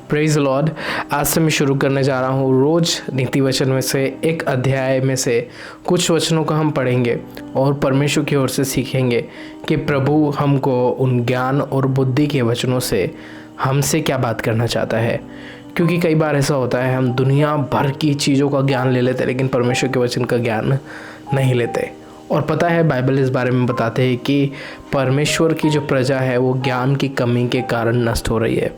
Praise Lord. आज से मैं शुरू करने जा रहा हूँ रोज़ नीति वचन में से एक अध्याय में से कुछ वचनों को हम पढ़ेंगे और परमेश्वर की ओर से सीखेंगे कि प्रभु हमको उन ज्ञान और बुद्धि के वचनों से हमसे क्या बात करना चाहता है। क्योंकि कई बार ऐसा होता है हम दुनिया भर की चीज़ों का ज्ञान ले लेते लेकिन परमेश्वर के वचन का ज्ञान नहीं लेते। और पता है बाइबल इस बारे में बताते हैं कि परमेश्वर की जो प्रजा है वो ज्ञान की कमी के कारण नष्ट हो रही है।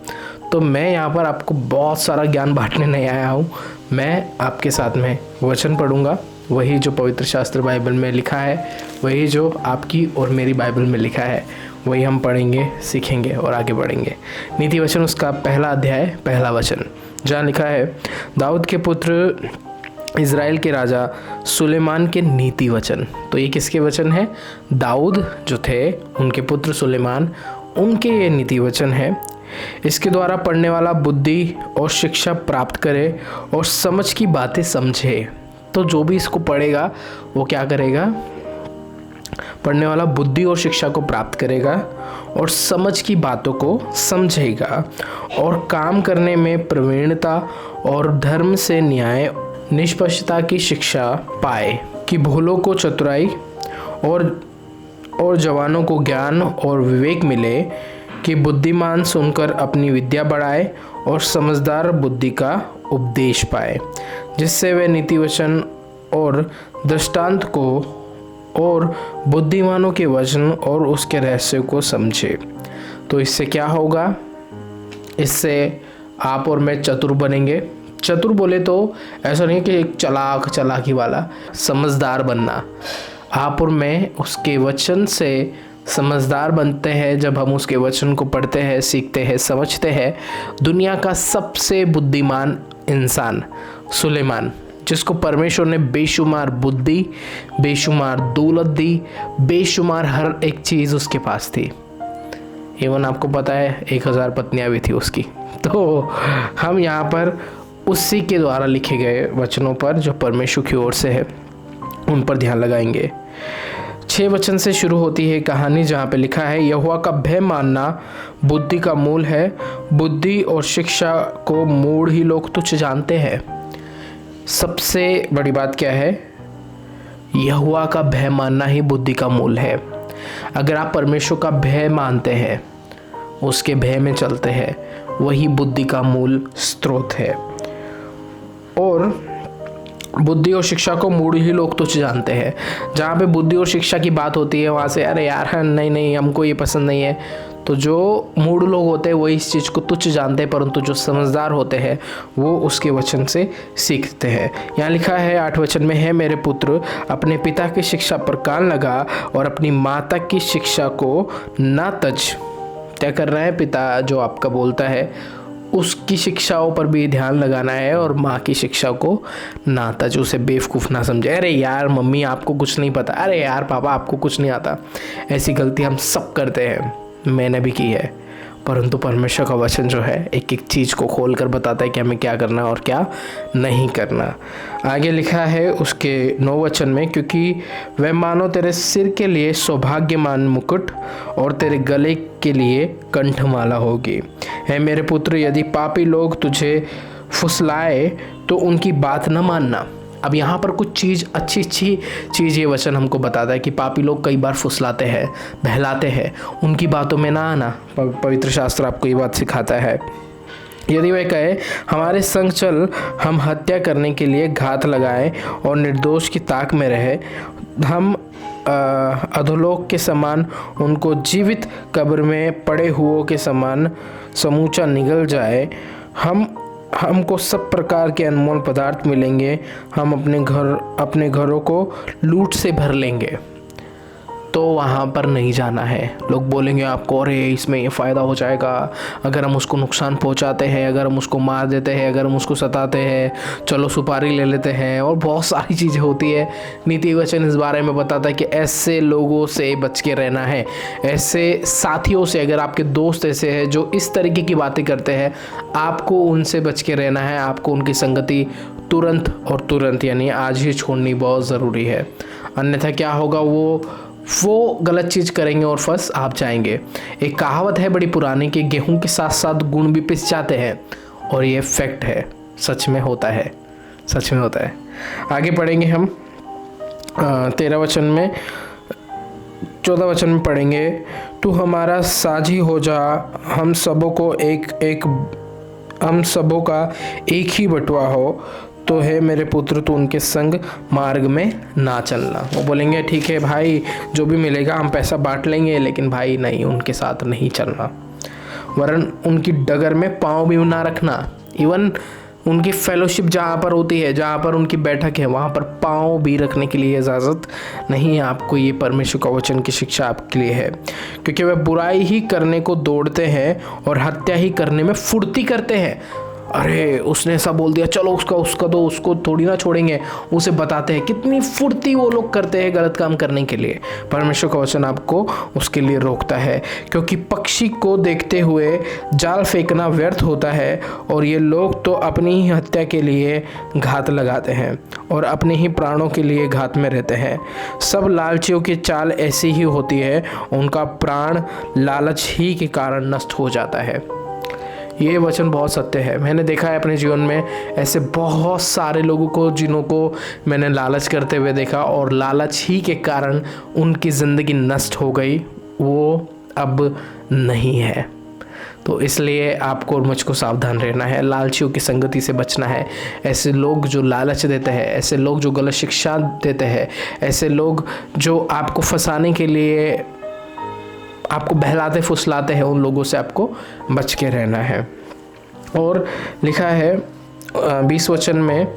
तो मैं यहाँ पर आपको बहुत सारा ज्ञान बांटने नहीं आया हूँ। मैं आपके साथ में वचन पढ़ूंगा, वही जो पवित्र शास्त्र बाइबल में लिखा है, वही जो आपकी और मेरी बाइबल में लिखा है, वही हम पढ़ेंगे, सीखेंगे और आगे बढ़ेंगे। नीति वचन उसका पहला अध्याय पहला वचन, जहाँ लिखा है, दाऊद के पुत्र इज़राइल के राजा सुलेमान के नीति वचन। तो ये किसके वचन है? दाऊद जो थे उनके पुत्र सुलेमान, उनके ये नीति वचन है। इसके द्वारा पढ़ने वाला बुद्धि और शिक्षा प्राप्त करे और समझ की बातें समझे। तो जो भी इसको पढ़ेगा वो क्या करेगा? पढ़ने वाला बुद्धि और शिक्षा को प्राप्त करेगा और समझ की बातों को समझेगा और काम करने में प्रवीणता और धर्म से न्याय निष्पक्षता की शिक्षा पाए कि भोलों को चतुराई और जवानों को ज्ञान और विवेक मिले, कि बुद्धिमान सुनकर अपनी विद्या बढ़ाए और समझदार बुद्धि का उपदेश पाए, जिससे वे नीति वचन और दृष्टांत को और बुद्धिमानों के वचन और उसके रहस्य को समझे। तो इससे क्या होगा? इससे आप और मैं चतुर बनेंगे। चतुर बोले तो ऐसा नहीं कि एक चालाकी वाला, समझदार बनना। आप और मैं उसके वचन से समझदार बनते हैं जब हम उसके वचन को पढ़ते हैं, सीखते हैं, समझते हैं। दुनिया का सबसे बुद्धिमान इंसान सुलेमान, जिसको परमेश्वर ने बेशुमार बुद्धि, बेशुमार दौलत दी, बेशुमार हर एक चीज़ उसके पास थी। इवन आपको पता है 1000 पत्नियां भी थी उसकी। तो हम यहाँ पर उसी के द्वारा लिखे गए वचनों पर जो परमेश्वर की ओर से है उन पर ध्यान लगाएंगे। 6 वचन से शुरू होती है कहानी, जहाँ पे लिखा है, यहोवा का भय मानना बुद्धि का मूल है। बुद्धि और शिक्षा को मूढ़ ही लोग तुच्छ जानते हैं। सबसे बड़ी बात क्या है? यहोवा का भय मानना ही बुद्धि का मूल है। अगर आप परमेश्वर का भय मानते हैं, उसके भय में चलते हैं, वही बुद्धि का मूल स्रोत है। और बुद्धि और शिक्षा को मूढ़ ही लोग तुच्छ जानते हैं। जहाँ पे बुद्धि और शिक्षा की बात होती है वहाँ से अरे यार नहीं हमको ये पसंद नहीं है। तो जो मूढ़ लोग होते हैं वो इस चीज़ को तुच्छ जानते हैं, परंतु जो समझदार होते हैं वो उसके वचन से सीखते हैं। यहाँ लिखा है 8 वचन में है, मेरे पुत्र अपने पिता की शिक्षा पर कान लगा और अपनी माता की शिक्षा को ना तज। क्या कर रहा है? पिता जो आपका बोलता है उसकी शिक्षाओं पर भी ध्यान लगाना है और माँ की शिक्षा को ना तज, उसे बेवकूफ़ ना समझे। अरे यार मम्मी आपको कुछ नहीं पता, अरे यार पापा आपको कुछ नहीं आता। ऐसी गलती हम सब करते हैं, मैंने भी की है। परंतु परमेश्वर का वचन जो है एक एक चीज़ को खोल कर बताता है कि हमें क्या करना और क्या नहीं करना। आगे लिखा है उसके 9 वचन में, क्योंकि वह मानो तेरे सिर के लिए सौभाग्यमान मुकुट और तेरे गले के लिए कंठमाला होगी। है मेरे पुत्र, यदि पापी लोग तुझे फुसलाए तो उनकी बात न मानना। अब यहाँ पर कुछ अच्छी चीज़ ये वचन हमको बताता है कि पापी लोग कई बार फुसलाते हैं, बहलाते हैं, उनकी बातों में ना आना। पवित्र शास्त्र आपको ये बात सिखाता है। यदि वह कहे हमारे संग चल, हम हत्या करने के लिए घात लगाएं और निर्दोष की ताक में रहे, हम अधोलोक के समान, उनको जीवित कब्र में पड़े हुओं के समान समूचा निगल जाए, हमको सब प्रकार के अनमोल पदार्थ मिलेंगे, हम अपने घरों को लूट से भर लेंगे। तो वहाँ पर नहीं जाना है। लोग बोलेंगे आपको अरे इसमें ये फ़ायदा हो जाएगा, अगर हम उसको नुकसान पहुँचाते हैं, अगर हम उसको मार देते हैं, अगर हम उसको सताते हैं, चलो सुपारी ले लेते हैं, और बहुत सारी चीज़ें होती है। नीति वचन इस बारे में बताता है कि ऐसे लोगों से बच के रहना है, ऐसे साथियों से। अगर आपके दोस्त ऐसे हैं जो इस तरीके की बातें करते हैं, आपको उनसे बच के रहना है। आपको उनकी संगति तुरंत यानी आज ही छोड़नी बहुत ज़रूरी है। अन्यथा क्या होगा, वो गलत चीज़ करेंगे और फंस आप जाएंगे। एक कहावत है बड़ी पुरानी कि गेहूं के साथ साथ गुण भी पिस जाते हैं, और ये फैक्ट है, सच में होता है, सच में होता है। आगे पढ़ेंगे हम 13 वचन में, 14 वचन में पढ़ेंगे, तू हमारा साझी हो जा, हम सबों का एक ही बटुआ हो, तो है मेरे पुत्र तू उनके संग मार्ग में ना चलना। वो बोलेंगे ठीक है भाई, जो भी मिलेगा हम पैसा बांट लेंगे, लेकिन भाई नहीं, उनके साथ नहीं चलना, वरन उनकी डगर में पाँव भी ना रखना। इवन उनकी फेलोशिप जहाँ पर होती है, जहाँ पर उनकी बैठक है, वहाँ पर पाँव भी रखने के लिए इजाज़त नहीं है आपको। ये परमेश्वर का वचन की शिक्षा आपके लिए है, क्योंकि वे बुराई ही करने को दौड़ते हैं और हत्या ही करने में फुर्ती करते हैं। अरे उसने ऐसा बोल दिया, चलो उसका तो उसको थोड़ी ना छोड़ेंगे, उसे बताते हैं। कितनी फुर्ती वो लोग करते हैं गलत काम करने के लिए। परमेश्वर का वचन आपको उसके लिए रोकता है, क्योंकि पक्षी को देखते हुए जाल फेंकना व्यर्थ होता है, और ये लोग तो अपनी ही हत्या के लिए घात लगाते हैं और अपने ही प्राणों के लिए घात में रहते हैं। सब लालचियों की चाल ऐसी ही होती है, उनका प्राण लालच ही के कारण नष्ट हो जाता है। ये वचन बहुत सत्य है। मैंने देखा है अपने जीवन में ऐसे बहुत सारे लोगों को जिन्हों को मैंने लालच करते हुए देखा, और लालच ही के कारण उनकी ज़िंदगी नष्ट हो गई, वो अब नहीं है। तो इसलिए आपको और मुझको सावधान रहना है, लालचियों की संगति से बचना है। ऐसे लोग जो लालच देते हैं, ऐसे लोग जो गलत शिक्षा देते हैं, ऐसे लोग जो आपको फंसाने के लिए आपको बहलाते फुसलाते हैं, उन लोगों से आपको बच के रहना है। और लिखा है 20 वचन में,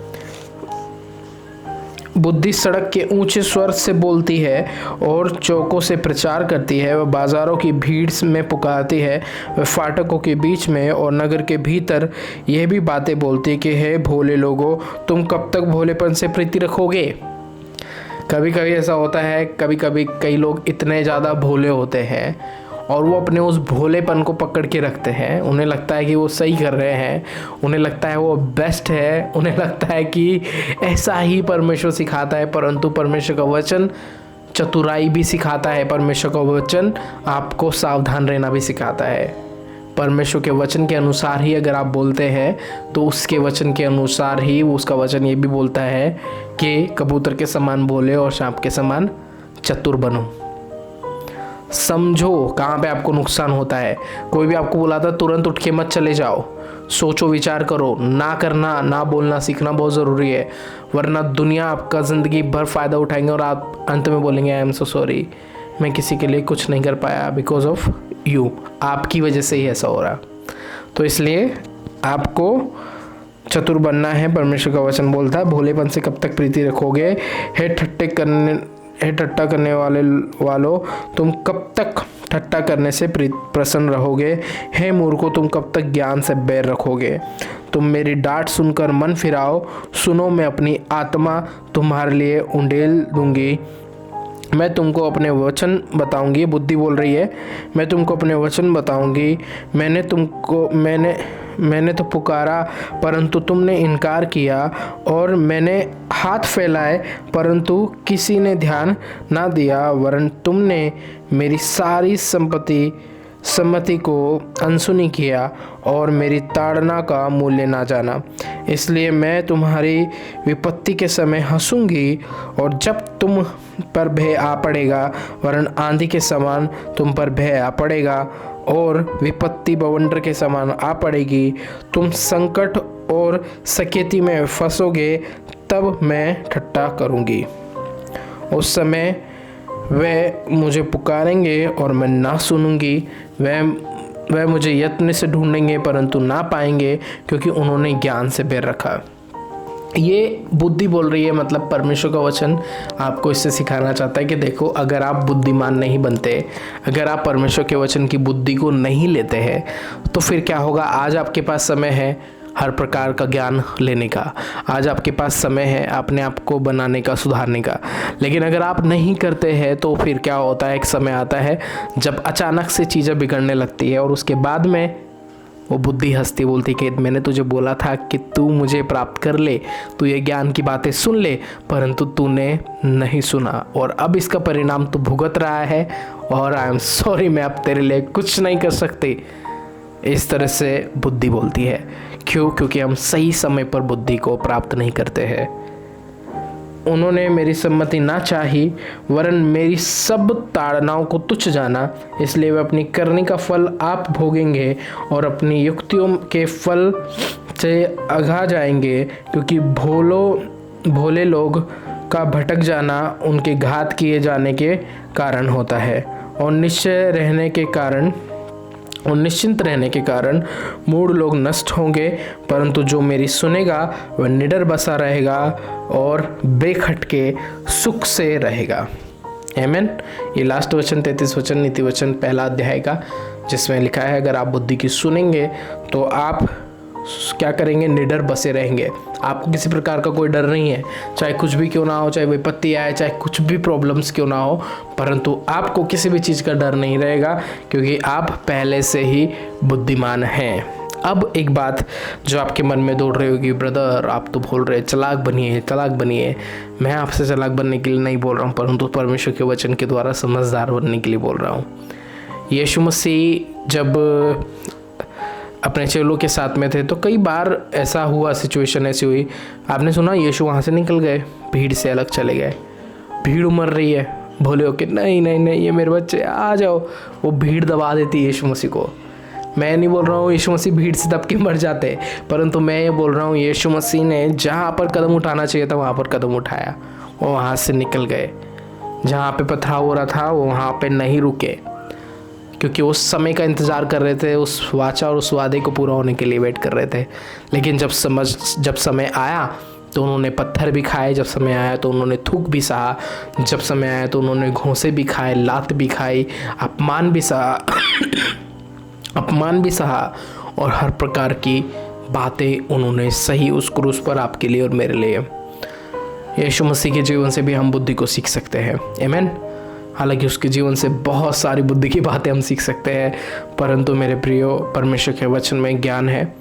बुद्धि सड़क के ऊंचे स्वर से बोलती है और चौकों से प्रचार करती है। वह बाजारों की भीड़ में पुकारती है, वह फाटकों के बीच में और नगर के भीतर यह भी बातें बोलती कि हे भोले लोगों, तुम कब तक भोलेपन से प्रीति रखोगे। कभी कभी ऐसा होता है, कभी कभी कई लोग इतने ज़्यादा भोले होते हैं और वो अपने उस भोलेपन को पकड़ के रखते हैं। उन्हें लगता है कि वो सही कर रहे हैं, उन्हें लगता है वो बेस्ट है, उन्हें लगता है कि ऐसा ही परमेश्वर सिखाता है। परंतु परमेश्वर का वचन चतुराई भी सिखाता है, परमेश्वर का वचन आपको सावधान रहना भी सिखाता है। परमेश्वर के वचन के अनुसार ही अगर आप बोलते हैं तो उसके वचन के अनुसार ही उसका वचन ये भी बोलता है कि कबूतर के समान बोले और सांप के समान चतुर बनो। समझो कहाँ पे आपको नुकसान होता है। कोई भी आपको बुलाता तुरंत उठ के मत चले जाओ, सोचो विचार करो। ना करना, ना बोलना सीखना बहुत ज़रूरी है, वरना दुनिया आपका ज़िंदगी भर फ़ायदा उठाएंगे और आप अंत में बोलेंगे आई एम सो सॉरी, मैं किसी के लिए कुछ नहीं कर पाया, बिकॉज ऑफ यू, आपकी वजह से ही ऐसा हो रहा। तो इसलिए आपको चतुर बनना है। परमेश्वर का वचन बोलता है, भोलेपन से कब तक प्रीति रखोगे, हे ठट्टा करने वालों, तुम कब तक ठट्टा करने से प्रसन्न रहोगे। हे मूर्खों, तुम कब तक ज्ञान से बैर रखोगे। तुम मेरी डांट सुनकर मन फिराओ, सुनो मैं अपनी आत्मा तुम्हारे लिए उंडेल दूंगी। मैं तुमको अपने वचन बताऊंगी, बुद्धि बोल रही है, मैं तुमको अपने वचन बताऊंगी। मैंने तो पुकारा परंतु तुमने इनकार किया, और मैंने हाथ फैलाए परंतु किसी ने ध्यान ना दिया, वरन तुमने मेरी सारी सम्मति को अनसुनी किया और मेरी ताड़ना का मूल्य ना जाना। इसलिए मैं तुम्हारी विपत्ति के समय हंसूंगी, और जब तुम पर भय आ पड़ेगा, वरन आंधी के समान तुम पर भय आ पड़ेगा और विपत्ति बवंडर के समान आ पड़ेगी। तुम संकट और सकेती में फंसोगे, तब मैं ठट्ठा करूंगी। उस समय वे मुझे पुकारेंगे और मैं ना सुनूंगी। वह मुझे यत्न से ढूंढेंगे परंतु ना पाएंगे, क्योंकि उन्होंने ज्ञान से बैर रखा। ये बुद्धि बोल रही है, मतलब परमेश्वर का वचन आपको इससे सिखाना चाहता है कि देखो, अगर आप बुद्धिमान नहीं बनते, अगर आप परमेश्वर के वचन की बुद्धि को नहीं लेते हैं, तो फिर क्या होगा। आज आपके पास समय है हर प्रकार का ज्ञान लेने का, आज आपके पास समय है अपने आप को बनाने का, सुधारने का, लेकिन अगर आप नहीं करते हैं तो फिर क्या होता है, एक समय आता है जब अचानक से चीज़ें बिगड़ने लगती है, और उसके बाद में वो बुद्धि हंसती बोलती कि मैंने तुझे बोला था कि तू मुझे प्राप्त कर ले, तू ये ज्ञान की बातें सुन ले, परंतु तूने नहीं सुना, और अब इसका परिणाम तू भुगत रहा है, और आई एम सॉरी, मैं अब तेरे लिए कुछ नहीं कर सकती। इस तरह से बुद्धि बोलती है, क्यों? क्योंकि हम सही समय पर बुद्धि को प्राप्त नहीं करते हैं। उन्होंने मेरी सम्मति ना चाही, वरन मेरी सब ताड़नाओं को तुच्छ जाना। इसलिए वे अपनी करनी का फल आप भोगेंगे और अपनी युक्तियों के फल से अघा जाएंगे, क्योंकि भोले लोग का भटक जाना उनके घात किए जाने के कारण होता है, और निश्चिंत रहने के कारण मूढ़ लोग नष्ट होंगे। परंतु जो मेरी सुनेगा वह निडर बसा रहेगा और बेखटके सुख से रहेगा। आमीन। ये लास्ट वचन 33 वचन नीति वचन पहला अध्याय का, जिसमें लिखा है अगर आप बुद्धि की सुनेंगे तो आप क्या करेंगे? निडर बसे रहेंगे। आपको किसी प्रकार का कोई डर नहीं है, चाहे कुछ भी क्यों ना हो, चाहे विपत्ति आए, चाहे कुछ भी प्रॉब्लम्स क्यों ना हो, परंतु आपको किसी भी चीज़ का डर नहीं रहेगा, क्योंकि आप पहले से ही बुद्धिमान हैं। अब एक बात जो आपके मन में दौड़ रही होगी, ब्रदर आप तो बोल रहे चालाक बनिए। मैं आपसे चालाक बनने के लिए नहीं बोल रहा हूँ, परंतु परमेश्वर के वचन के द्वारा समझदार बनने के लिए बोल रहा हूँ। यीशु मसीह जब अपने चेलों के साथ में थे तो कई बार ऐसा हुआ, सिचुएशन ऐसी हुई, आपने सुना यीशु वहाँ से निकल गए, भीड़ से अलग चले गए। भीड़ उमड़ रही है, भोले हो कि नहीं ये मेरे बच्चे आ जाओ, वो भीड़ दबा देती है यीशु मसीह को। मैं नहीं बोल रहा हूँ यीशु मसीह भीड़ से दब के मर जाते, परंतु मैं ये बोल रहा हूँ यीशु मसीह ने जहाँ पर कदम उठाना चाहिए था वहाँ पर कदम उठाया, वो वहाँ से निकल गए। जहाँ पे पथराव हो रहा था वो वहाँ पे नहीं रुके, क्योंकि उस समय का इंतज़ार कर रहे थे, उस वाचा और उस वादे को पूरा होने के लिए वेट कर रहे थे। लेकिन जब समय आया तो उन्होंने पत्थर भी खाए, जब समय आया तो उन्होंने थूक भी सहा, जब समय आया तो उन्होंने घूंसे भी खाए, लात भी खाई, अपमान भी सहा और हर प्रकार की बातें उन्होंने सही उस क्रूस पर आपके लिए और मेरे लिए। यीशु मसीह के जीवन से भी हम बुद्धि को सीख सकते हैं। आमीन। हालांकि उसके जीवन से बहुत सारी बुद्धि की बातें हम सीख सकते हैं, परंतु मेरे प्रियो, परमेश्वर के वचन में ज्ञान है,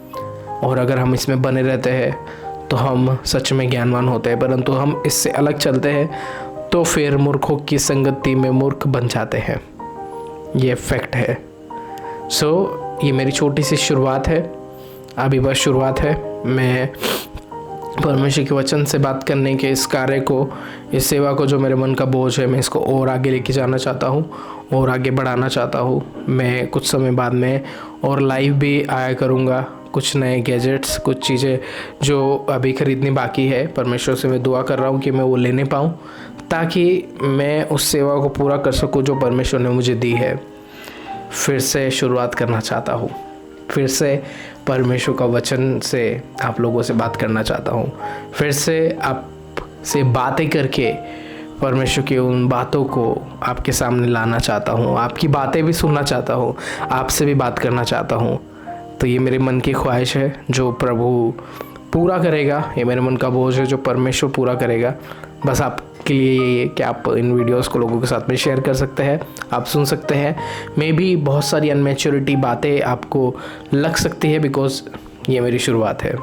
और अगर हम इसमें बने रहते हैं तो हम सच में ज्ञानवान होते हैं। परंतु हम इससे अलग चलते हैं तो फिर मूर्खों की संगति में मूर्ख बन जाते हैं। ये फैक्ट है। ये मेरी छोटी सी शुरुआत है, अभी बस शुरुआत है। मैं परमेश्वर के वचन से बात करने के इस कार्य को, इस सेवा को, जो मेरे मन का बोझ है, मैं इसको और आगे लेके जाना चाहता हूँ और आगे बढ़ाना चाहता हूँ। मैं कुछ समय बाद में और लाइव भी आया करूँगा, कुछ नए गैजेट्स, कुछ चीज़ें जो अभी ख़रीदनी बाकी है, परमेश्वर से मैं दुआ कर रहा हूँ कि मैं वो लेने पाऊँ, ताकि मैं उस सेवा को पूरा कर सकूँ जो परमेश्वर ने मुझे दी है। फिर से शुरुआत करना चाहता हूँ, फिर से परमेश्वर का वचन से आप लोगों से बात करना चाहता हूँ, फिर से आपसे बातें करके परमेश्वर की उन बातों को आपके सामने लाना चाहता हूँ, आपकी बातें भी सुनना चाहता हूँ, आपसे भी बात करना चाहता हूँ। तो ये मेरे मन की ख्वाहिश है जो प्रभु पूरा करेगा, ये मेरे मन का बोझ है जो परमेश्वर पूरा करेगा। बस आपके लिए यही है कि आप इन वीडियोस को लोगों के साथ में शेयर कर सकते हैं, आप सुन सकते हैं। मे भी बहुत सारी अनमेच्योरिटी बातें आपको लग सकती है, बिकॉज ये मेरी शुरुआत है,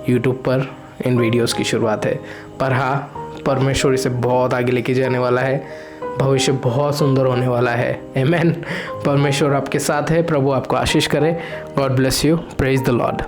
यूट्यूब पर इन वीडियोस की शुरुआत है। पर हाँ, परमेश्वर इसे बहुत आगे लेके जाने वाला है, भविष्य बहुत सुंदर होने वाला है। आमीन। परमेश्वर आपके साथ है, प्रभु आपको आशीष करे। God bless you, praise the Lord.